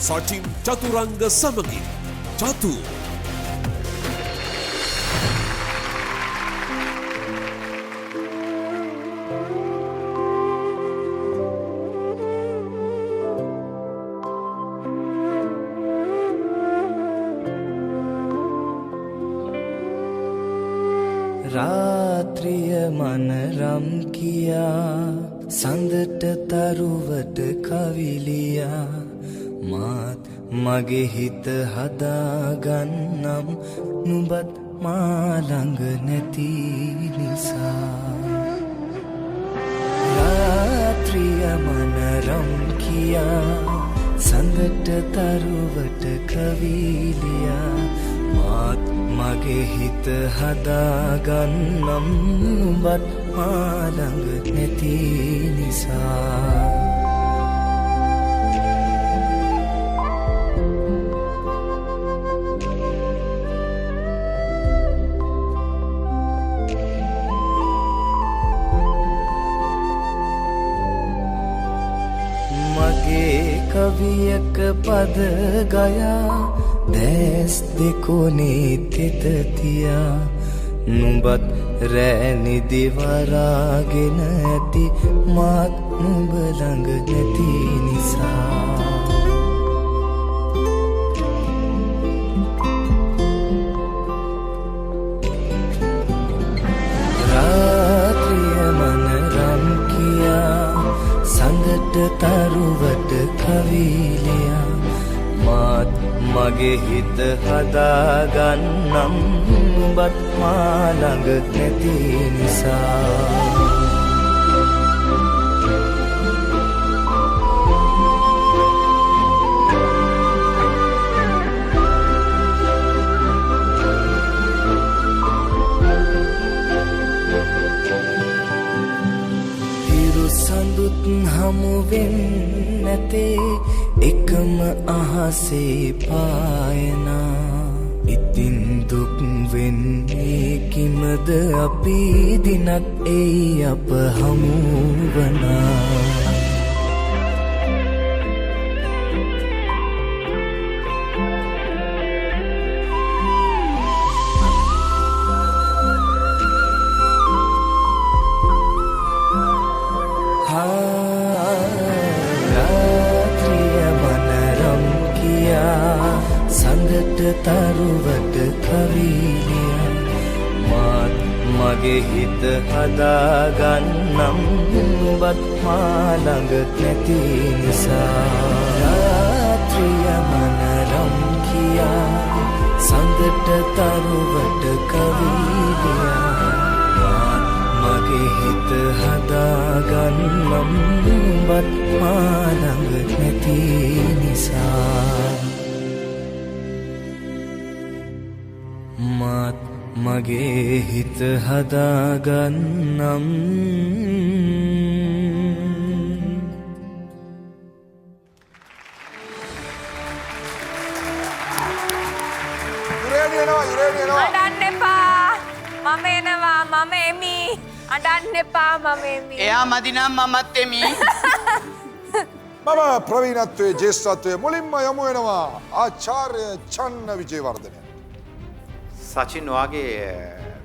සචින් චතුරංග සමගින් චතු රාත්‍රිය මනරම් කියා සඳට තරුවට කවිලියා මාත් මගේ හිත හදාගන්නම් නුඹත් මා ළඟ නැති නිසා රාත්‍රිය මනරම් කියා සඳට තරුවට කවිලියා මාත් මගේ හිත හදාගන්නම් නුඹත් මා ළඟ නැති නිසා මගේ කවියක පද ගයා දැස් දෙකොනේ තෙත තියා නුඹත් රැනිදි වරාගෙන ඇති මාත් නුඹ ළඟ නැති නිසා රාත්‍රිය මනරම් කියා සඳට තරුවට කවිලියා මාත් මගේ හිත හදාගන්නම් නුඹත් මා ළඟ නැති නිසා හිරු සඳුත් හමුවෙන් නැතේ එකම අහසේ පායනා ඉතින් දුක් වෙන්නේ කිමද අපි දිනක් එයි අප හමුවනා සඳට තරුවට කවිලියා මාත් මගේ හිත හදාගන්නම් නුඹත් මා ළඟ නැති නිසා රාත්‍රිය මනරම් කියා සඳට තරුවට කවිලියා මාත් මගේ හිත හදාගන්නම් නුඹත් මා ළඟ නැති නිසා මාත් මගේ හිත හදාගන්නම් අඬන්න එපා මම එනවා මම එමි අඬන්න එපා මම එමි එයා මදි නම් මමත් එමි මම ප්‍රවීණත්වයේ ජේෂ්ඨත්වයේ මුලින්ම යමු වෙනවා ආචාර්ය චන්න විජේවර්ධන සචින් වාගේ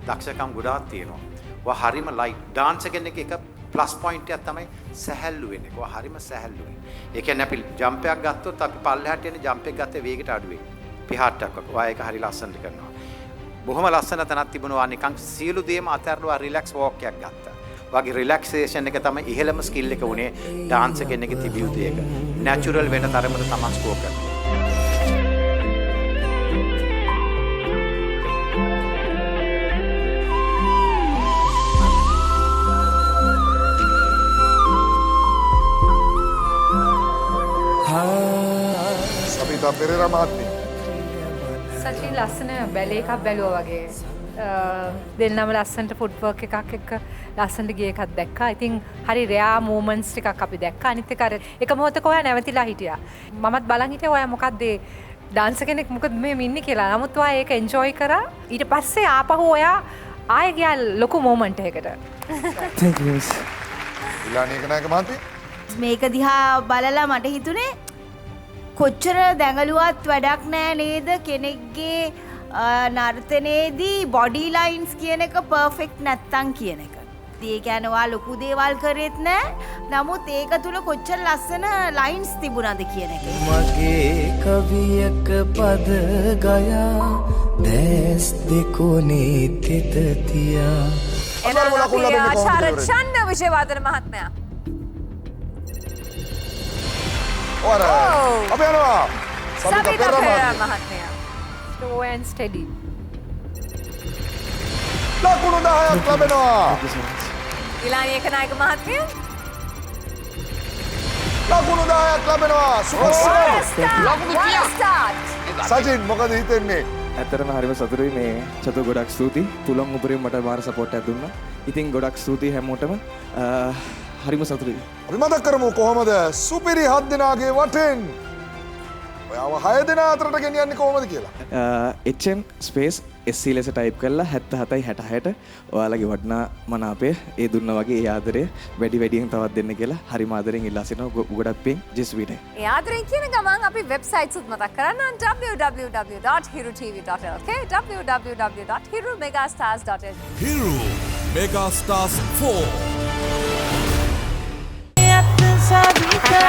දක්ෂකම් ගොඩාක් තියෙනවා. ඔයා හරිම ලයිට් ඩාන්ස් කෙනෙක් එක ප්ලස් පොයින්ට් එකක් තමයි සැහැල්ලු වෙන එක. ඔයා හරිම සැහැල්ලුයි. ඒ කියන්නේ අපි ජම්ප් එකක් ගත්තොත් අපි පල්ලෙහාට යන ජම්ප් එක ගත්තේ වේගයට අඩුවෙන්. පිහාට්ටක් වගේ. ඔයා ඒක හරි ලස්සනට කරනවා. බොහොම ලස්සන තැනක් තිබුණා නිකන් සියලු දේම අතහැරලා රිලැක්ස් වෝක් එකක් ගත්තා. ඔයාගේ රිලැක්සේෂන් එක තමයි ඉහළම ස්කිල් එක උනේ ඩාන්ස් කෙනෙක්ගේ තිබියු දෙයක. නැචරල් වෙන තරමට තමයි ස්කෝර් කරන්නේ. සබිතා පෙරේරා මහත්මිය සචින් ලස්සන බැලේ එකක් බැලුවා වගේ දෙන්නම ලස්සනට ෆුට් වර්ක් එකක් එක්ක ලස්සනට ගිය එකක් දැක්කා. ඉතින් හරි රෙයා මූමන්ට්ස් ටිකක් අපි දැක්කා. අනිත් එක අර එක මොහොතක ඔයා නැවතිලා හිටියා. මමත් බලන් හිටියා ඔයා මොකද්ද ඩාන්ස් කෙනෙක් මොකද මේ ඉන්නේ කියලා. නමුත් ඔයා ඒක එන්ජොයි කරා. ඊට පස්සේ ආපහු ඔයා ආයෙ ගියා ලොකු මොමන්ට් එකකට. Thank you. ඉලානීක නායක මහත්මිය මේක දිහා බලලා මට හිතුනේ කොච්චර දැඟලුවත් වැඩක් නෑ නේද කෙනෙක්ගේ නර්තනයේදී බොඩි ලයින්ස් කියන එක පර්ෆෙක්ට් නැත්තම් කියන එක. ඒ කියන්නේ ඔයා ලොකු දේවල් කරෙත් නෑ. නමුත් ඒක තුල කොච්චර ලස්සන ලයින්ස් තිබුණාද කියන එක. මගේ කවියක පද ගයා දැස් දෙකොනේ තෙත තියා අසාරම ලකුණු ලැබෙන්නේ කොහොමද ආචාර්ය ඉවරයි? චන්න විජේවර්ධන මහත්මයා. ඔර අපි යනවා සබිතා සබිතා පෙරේරා පෙරේරා මහත්මිය. මහත්මයා. slow and steady. ලකුණු 10ක් ලැබෙනවා. ඉලානි ඒකනායක මහත්මිය. ලකුණු 10ක් ලැබෙනවා. ස්ටාර්ට්. සචින් මොකද හිතෙන්නේ? ඇතරම හරිම සතුරුයි මේ චතු ගොඩක් ස්තුතියි තුළන් උපරින් මට මාර සපෝට් එකක් දුන්නා. ඉතින් ගොඩක් ස්තුතියි හැමෝටම හරිම සතුරුයි. අපි මතක් කරමු කොහොමද සුපිරි 7 දෙනාගේ වටෙන් ඔයාව 6 දෙනා අතරට ගෙනියන්නේ කොහොමද කියලා. HM ස්පේස් SC ලෙස ටයිප් කරලා 77යි 66ට ඔයාලගේ වටිනා මනාපය ඒ දුන්න වගේ ඒ ආදරය වැඩි වැඩියෙන් තවත් දෙන්න කියලා හරිම ආදරෙන් ඉල්ලා සිටිනවා. ගොඩක් පිං ජෙස්විටයි. ඒ ආදරෙන් කියන ගමන් අපි වෙබ්සයිට්ස් උත් මතක් කරන්න www.hirutv.lk www.hirumegastars.lk Hiru Mega Stars 4 Sabi ka